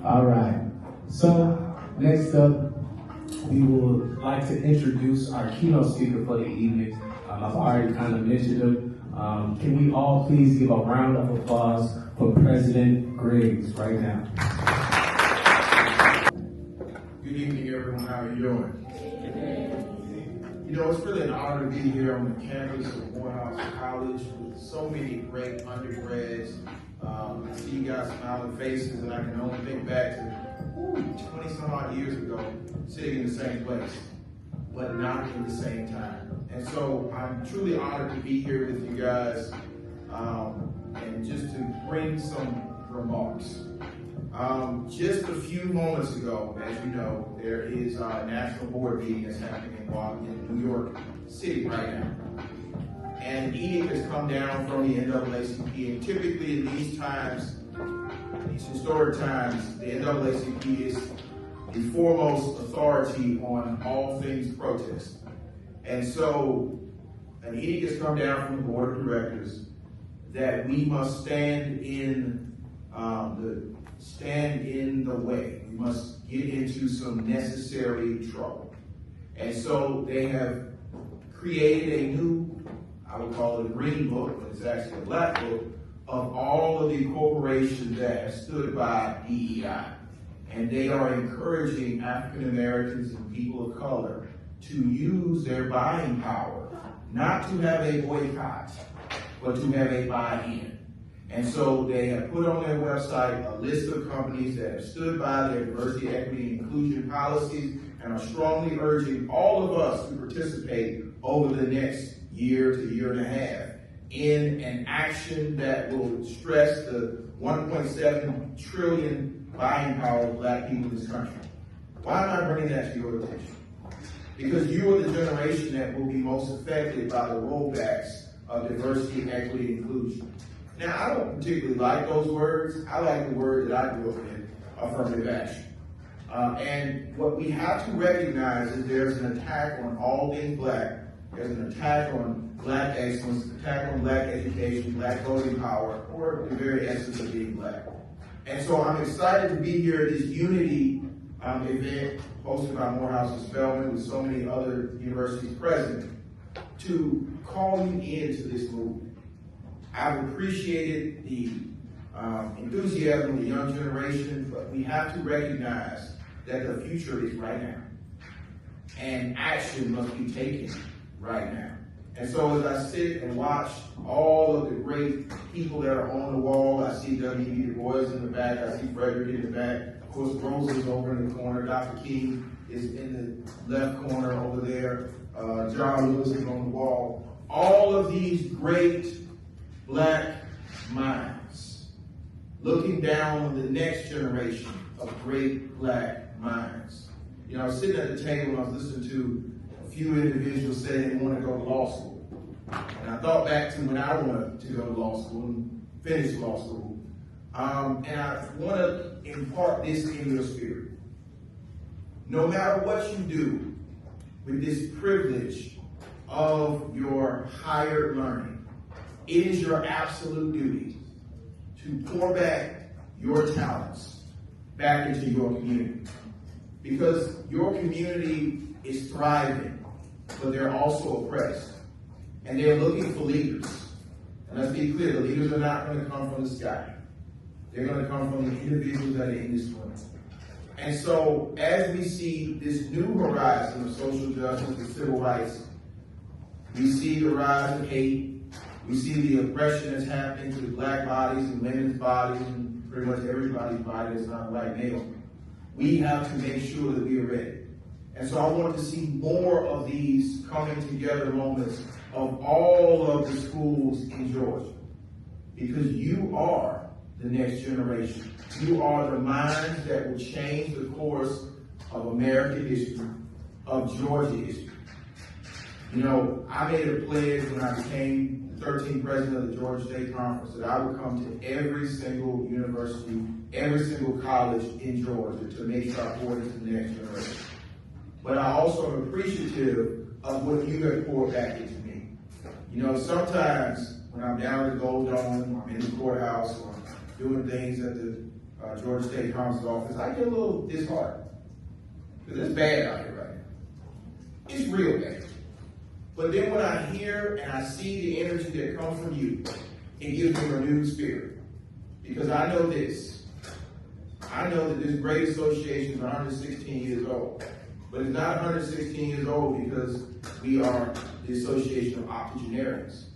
All right. So next up, we would like to introduce our keynote speaker for the evening. I've already kind of mentioned him. Can we all please give a round of applause for President Griggs right now? Good evening, everyone. How are you doing? You know, it's really an honor to be here on the campus of Morehouse College with so many great undergrads. I see you guys smiling faces, and I can only think back to 20 some odd years ago, sitting in the same place, but not at the same time. And so I'm truly honored to be here with you guys, and just to bring some remarks. Just a few moments ago, as you know, there is a national board meeting that's happening in New York City right now. And an edict has come down from the NAACP, and typically in these times, these historic times, the NAACP is the foremost authority on all things protest. And so an edict has come down from the board of directors that we must stand in the way. We must get into some necessary trouble. And so they have created a new, I would call it a green book, but it's actually a black book, of all of the corporations that have stood by DEI. And they are encouraging African Americans and people of color to use their buying power, not to have a boycott, but to have a buy-in. And so they have put on their website a list of companies that have stood by their diversity, equity, and inclusion policies and are strongly urging all of us to participate over the next year to year and a half in an action that will stress the 1.7 trillion buying power of black people in this country. Why am I bringing that to your attention? Because you are the generation that will be most affected by the rollbacks of diversity, equity, and inclusion. Now, I don't particularly like those words. I like the word that I grew up in, affirmative action. And what we have to recognize is there's an attack on all things black. There's an attack on black excellence, an attack on black education, black voting power, or the very essence of being black. And so I'm excited to be here at this unity event hosted by Morehouse and Spelman with so many other universities present to call you into this movement. I've appreciated the enthusiasm of the young generation, but we have to recognize that the future is right now. And action must be taken right now. And so as I sit and watch all of the great people that are on the wall, I see W.E. Du Bois in the back, I see Frederick in the back, of course Rosa is over in the corner, Dr. King is in the left corner over there, John Lewis is on the wall. All of these great black minds looking down on the next generation of great black minds. You know, I was sitting at the table and I was listening to a few individuals say they want to go to law school. And I thought back to when I wanted to go to law school and finish law school. And I want to impart this in your spirit. No matter what you do with this privilege of your higher learning, it is your absolute duty to pour back your talents back into your community. Because your community is thriving, but they're also oppressed. And they're looking for leaders. And let's be clear, the leaders are not going to come from the sky. They're going to come from the individuals that are in this room. And so as we see this new horizon of social justice and civil rights, we see the rise of hate. We see the oppression that's happening to the black bodies and women's bodies and pretty much everybody's body that's not a white male. We have to make sure that we are ready. And so I want to see more of these coming together moments of all of the schools in Georgia. Because you are the next generation. You are the minds that will change the course of American history, of Georgia history. You know, I made a pledge when I became 13th president of the Georgia State Conference that I would come to every single university, every single college in Georgia to make sure I poured into the next generation. But I also am appreciative of what you have poured back into me. You know, sometimes when I'm down at the Gold Dome, I'm in the courthouse, or doing things at the Georgia State Counsel's office, I get a little disheartened. Because it's bad out here right now. It's real bad. But then when I hear and I see the energy that comes from you, it gives me a renewed spirit. Because I know this. I know that this great association is 116 years old. But it's not 116 years old because we are the Association of Octogenarians.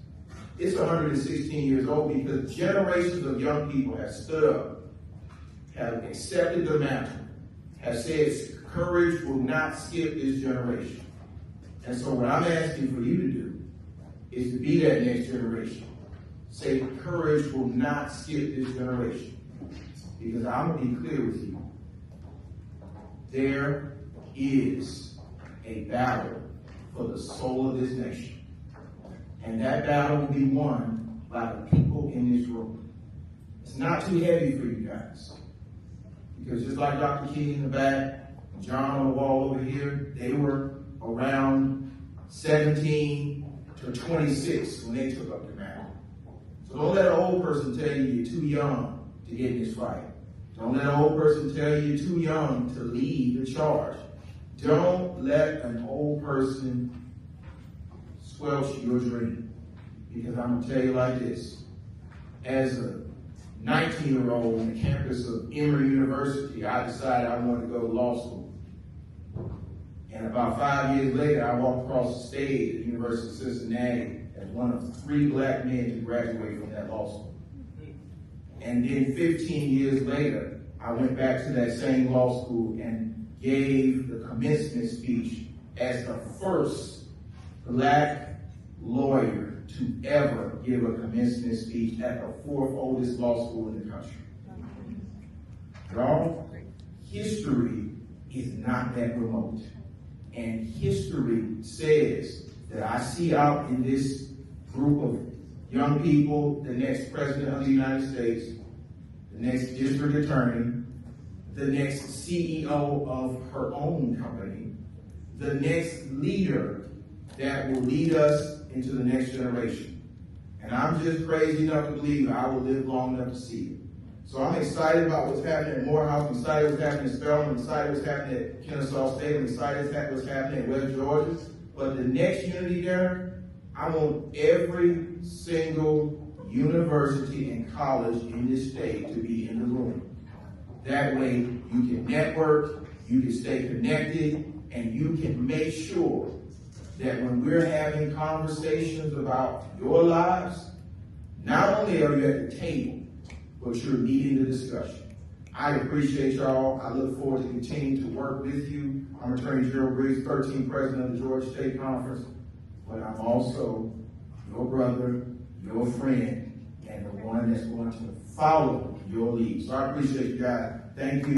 It's 116 years old because generations of young people have stood up, have accepted the mantle, have said courage will not skip this generation. And so what I'm asking for you to do is to be that next generation. Say courage will not skip this generation. Because I'm going to be clear with you. There is a battle for the soul of this nation. And that battle will be won by the people in this room. It's not too heavy for you guys. Because just like Dr. Key in the back, John on the wall over here, they were around 17 to 26 when they took up the mantle. So don't let an old person tell you you're too young to get in this fight. Don't let an old person tell you you're too young to lead the charge. Don't let an old person squelch your dream. Because I'm going to tell you like this. As a 19-year-old on the campus of Emory University, I decided I wanted to go to law school. And about 5 years later, I walked across the stage at the University of Cincinnati as one of 3 black men to graduate from that law school. And then 15 years later, I went back to that same law school and gave the commencement speech as the first black lawyer to ever give a commencement speech at the 4th oldest law school in the country. Y'all, history is not that remote. And history says that I see out in this group of young people, the next president of the United States, the next district attorney, the next CEO of her own company, the next leader that will lead us into the next generation. And I'm just crazy enough to believe I will live long enough to see it. So I'm excited about what's happening at Morehouse. I'm excited what's happening at Spelman. I'm excited what's happening at Kennesaw State. I'm excited what's happening at West Georgia. But the next unity dinner, I want every single university and college in this state to be in the room. That way you can network, you can stay connected, and you can make sure that when we're having conversations about your lives, not only are you at the table, but you're leading the discussion. I appreciate y'all. I look forward to continuing to work with you. I'm Attorney Gerald Briggs, 13th President of the Georgia State Conference, but I'm also your brother, your friend, and the one that's going to follow your lead. So I appreciate you guys. Thank you.